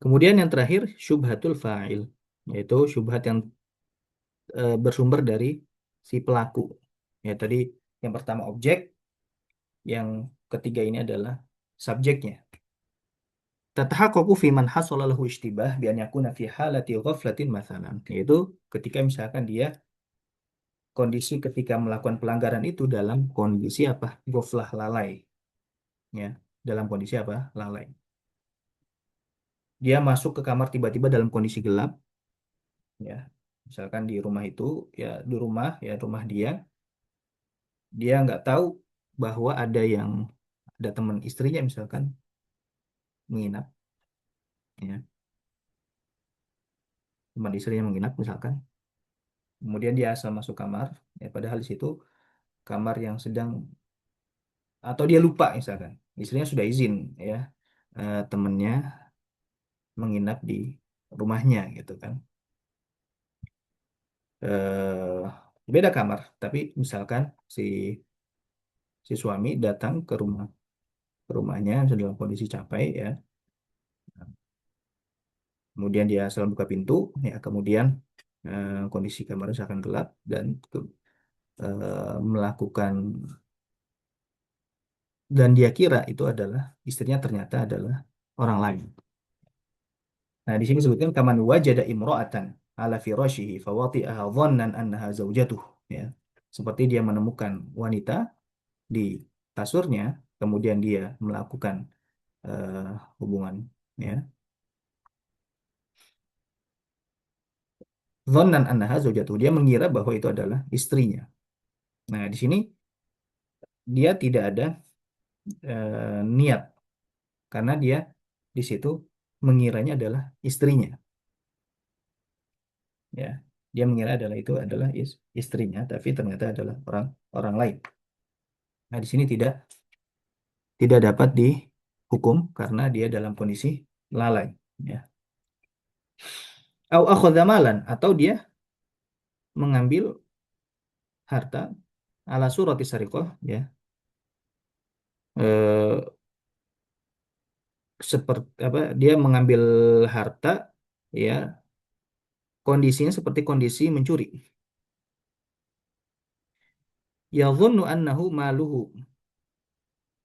Kemudian yang terakhir syubhatul fa'il yaitu syubhat yang bersumber dari si pelaku. Ya tadi yang pertama objek, yang ketiga ini adalah subjeknya. Tatahaqqaqu fi man hasala lahu ishtibah bi an yakuna fi halati ghaflatin mathalan. Yaitu ketika misalkan dia kondisi ketika melakukan pelanggaran itu dalam kondisi apa? Ghaflah, lalai, ya. Dalam kondisi apa? Lalai. Dia masuk ke kamar tiba-tiba dalam kondisi gelap, ya. Misalkan di rumah itu, ya di rumah, ya rumah dia nggak tahu bahwa ada teman istrinya misalkan menginap, ya. Teman istrinya menginap misalkan. Kemudian dia asal masuk kamar, ya padahal di situ kamar yang sedang atau dia lupa misalkan istrinya sudah izin, ya, temennya menginap di rumahnya gitu kan. eh Beda kamar tapi misalkan si si suami datang ke rumahnya dalam kondisi capek, ya, kemudian dia asal buka pintu, ya, kemudian kondisi kamarnya akan gelap dan melakukan, dan dia kira itu adalah istrinya, ternyata adalah orang lain. Nah, di sini disebutkan kaman wajada imra'atan ala firashihi fawati'aha dhannan annaha zaujatuh, ya. Seperti dia menemukan wanita di kasurnya, kemudian dia melakukan eh, hubungan, ya. Dhannan annaha zaujatuh, dia mengira bahwa itu adalah istrinya. Nah, di sini dia tidak ada niat karena dia di situ mengiranya adalah istrinya, ya. Dia mengira itu adalah istrinya, tapi ternyata adalah orang orang lain. Nah, di sini tidak dapat dihukum karena dia dalam kondisi lalai, ya. Au akhadha malan, atau dia mengambil harta ala surati sariqah, ya. Seperti apa, dia mengambil harta, ya, kondisinya seperti kondisi mencuri. Yadhunnu annahu maluhu,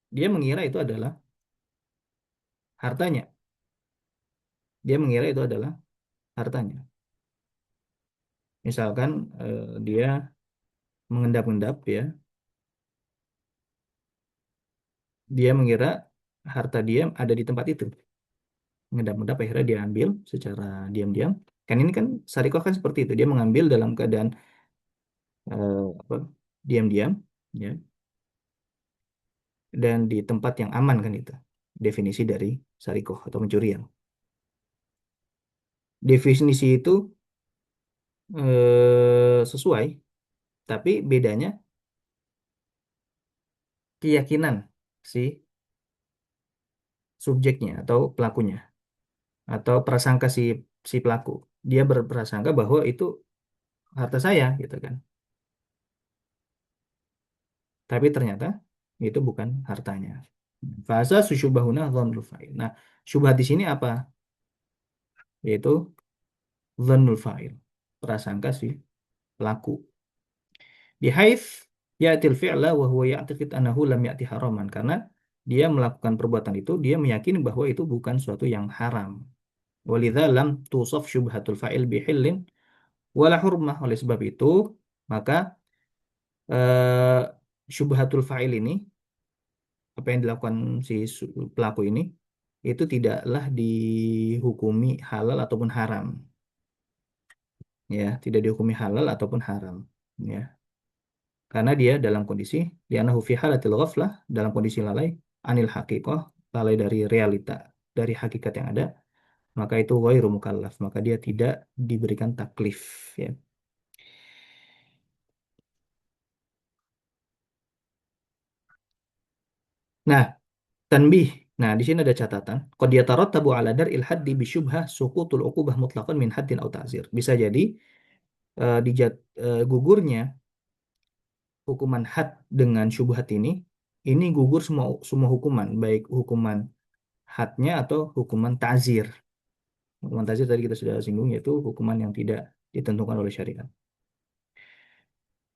dia mengira itu adalah hartanya, dia mengira itu adalah hartanya. Misalkan dia mengendap-endap, ya, dia mengira harta dia ada di tempat itu, mengendap-endap akhirnya dia ambil secara diam-diam. Kan ini kan Sarikoh kan seperti itu, dia mengambil dalam keadaan apa, diam-diam, ya, dan di tempat yang aman, kan itu definisi dari Sarikoh atau pencurian. Definisi itu sesuai, tapi bedanya keyakinan si subjeknya atau pelakunya, atau prasangka si pelaku. Dia berprasangka bahwa itu harta saya gitu kan, tapi ternyata itu bukan hartanya. Fasa susyubahuna dzannul fa'il. Nah, syubhat di sini apa? Yaitu dzannul fa'il, prasangka si pelaku. Bihaits ya'til fi'la wa huwa ya'taqid annahu lam ya'ti haraman, karena dia melakukan perbuatan itu, dia meyakini bahwa itu bukan suatu yang haram. Walidza lam tusaf syubhatul fa'il bihillin wala hurmah. Oleh sebab itu, maka eh, syubhatul fa'il ini, apa yang dilakukan si pelaku ini, itu tidaklah dihukumi halal ataupun haram, ya, tidak dihukumi halal ataupun haram, ya, karena dia dalam kondisi li'annahu fi halatil ghaflah, dalam kondisi lalai anil haqiqah, lalai dari realita, dari hakikat yang ada, maka itu ghairu mukallaf, maka dia tidak diberikan taklif, ya. Nah, tanbih. Nah, di sini ada catatan. Qad yatarattabu ala dar'il haddi bisyubhah suqutul uqubah mutlaqan min haddin aw ta'zir. Bisa jadi gugurnya hukuman had dengan syubhat ini gugur semua semua hukuman, baik hukuman hadnya atau hukuman ta'zir. Hukuman ta'zir tadi kita sudah singgung, yaitu hukuman yang tidak ditentukan oleh syariat.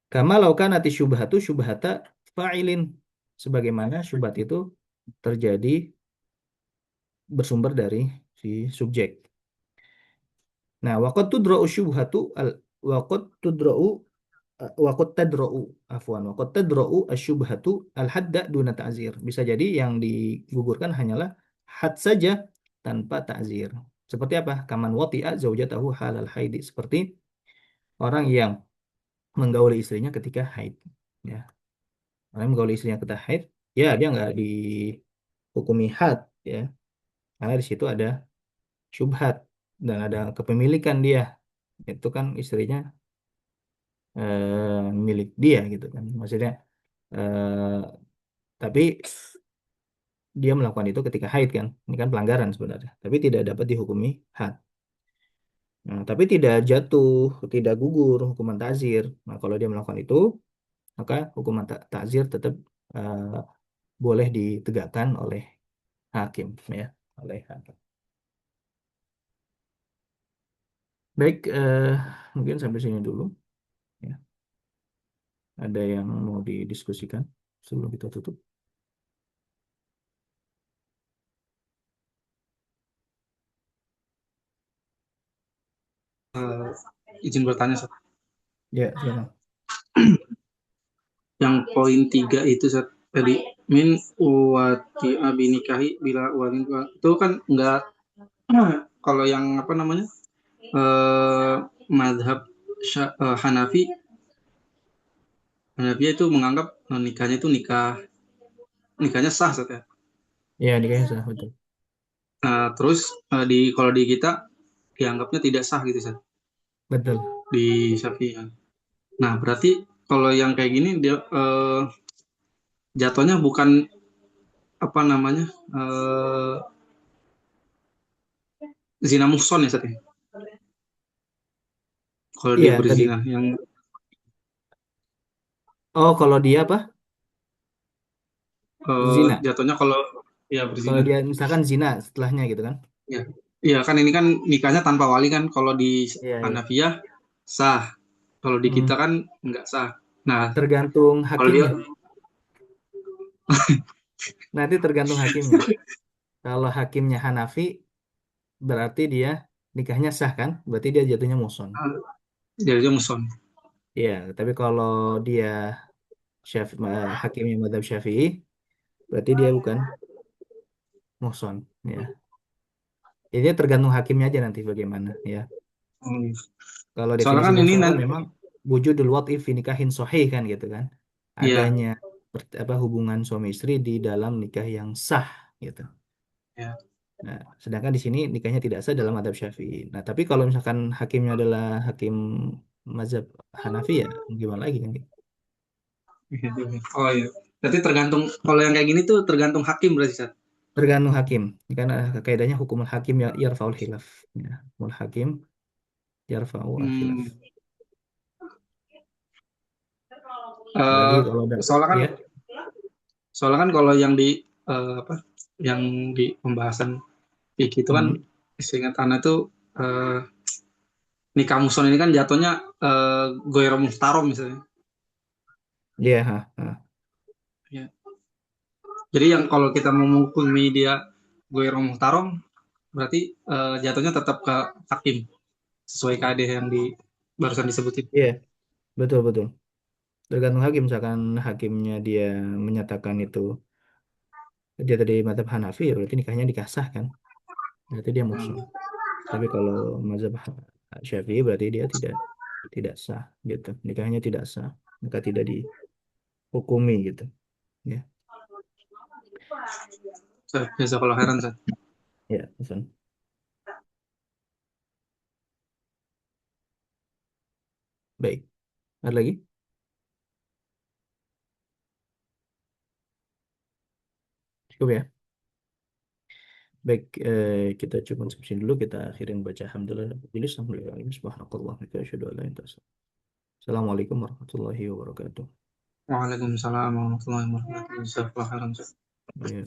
Kama laukan ati syubhatu syubhata fa'ilin. Sebagaimana syubhat itu terjadi bersumber dari si subjek. Nah, waqad tudra'u syubhatu waqad tudra'u waqad tadra'u afwan waqad tadra'u asyubhatu al-hadda duna ta'zir. Bisa jadi yang digugurkan hanyalah had saja tanpa ta'zir. Seperti apa? Kaman wati'a zaujatahu halal haidi. Seperti orang yang menggauli istrinya ketika haid. Ya, orang yang menggauli istrinya ketika haid, ya dia nggak dihukumi had, ya, karena di situ ada syubhat dan ada kepemilikan dia. Itu kan istrinya milik dia gitu kan. Maksudnya eh, tapi dia melakukan itu ketika haid kan. Ini kan pelanggaran sebenarnya. Tapi tidak dapat dihukumi had. Nah, tapi tidak jatuh, tidak gugur hukuman ta'zir. Nah, kalau dia melakukan itu, maka hukuman ta'zir tetap eh, boleh ditegakkan oleh hakim ya, oleh hakim. Baik, mungkin sampai sini dulu ya. Ada yang mau didiskusikan sebelum kita tutup? Eh, izin bertanya, Sat. Ya, silakan. Yang poin 3 itu, Sat, tadi min wati abi nikahi bila walin itu kan enggak. Kalau yang apa namanya, eh madhab Hanafi, Hanafi itu menganggap nikahnya itu nikahnya sah, Sat, ya. Ya, nikahnya sah, betul. Nah, terus di kalau di kita dianggapnya tidak sah gitu, Sat, Betul. di Syafi'i. Nah, berarti kalau yang kayak gini dia jatuhnya bukan apa namanya, zina muhson ya, Sat, ya? Kalau dia Iya, tadi. berzina yang Oh, kalau dia apa? Zina. jatuhnya kalau ya Kalau berzina. dia misalkan zina setelahnya gitu kan? Ya. Iya kan ini kan nikahnya tanpa wali kan, kalau di Iya, iya. Hanafiyah sah. Kalau di Hmm, kita kan nggak sah. Nah, tergantung kalau dia hakimnya. Nanti tergantung hakimnya. Kalau hakimnya Hanafi, berarti dia nikahnya sah kan? Berarti dia jatuhnya muson. dia muson. Iya, tapi kalau dia hakimnya madhab Syafi'i, berarti dia bukan muson. Ya. Jadi dia tergantung hakimnya aja nanti bagaimana. Ya. Hmm. Kalau Soalnya definisi kan ini muson kan nanti memang wujudul wat'i fi nikahin sahih kan gitu kan. ya, Adanya hubungan suami istri di dalam nikah yang sah gitu. ya. Nah, sedangkan di sini nikahnya tidak sah dalam madhab Syafi'i. Nah, tapi kalau misalkan hakimnya adalah hakim mazhab Hanafi ya gimana lagi kan gitu. Oh iya. Berarti tergantung, kalau yang kayak gini tuh tergantung hakim berarti, Sat. Tergantung hakim. Karena kaidahnya hukumul hakim ya yarfaul khilaf. Ya, hukumul hakim yarfa'u al khilaf. Hmm. Apalagi Eh, kalau ada soalnya kan ya. soalnya kan kalau yang di apa, yang di pembahasan fikih itu kan, Hmm, seingat Ana tuh eh, nikah muson ini kan jatuhnya goiro muhtarom misalnya. ya, ha, ha. Ya. Jadi yang kalau kita mau menghukumi dia goiro muhtarom, berarti jatuhnya tetap ke hakim sesuai KD yang di barusan disebutin. Iya, betul betul. Tergantung hakim, misalkan hakimnya dia menyatakan itu dia tadi mazhab Hanafi ya berarti nikahnya dikasah kan, berarti dia Hmm. muhsan. Tapi kalau mazhab Syafi'i berarti dia tidak sah gitu, nikahnya tidak sah, maka tidak dihukumi gitu ya. Biasa kalau heran, Sat. Ya, Hasan. Baik, ada lagi. Cukup ya. Baik, kita cukup sampai sini dulu, kita akhirin baca alhamdulillah. Alhamdulillah subhanakallah wa asyhadu an la ilaha illa anta. Assalamualaikum warahmatullahi wabarakatuh. Waalaikumsalam warahmatullahi wabarakatuh. Jazakallah khairan, Sat. Ya.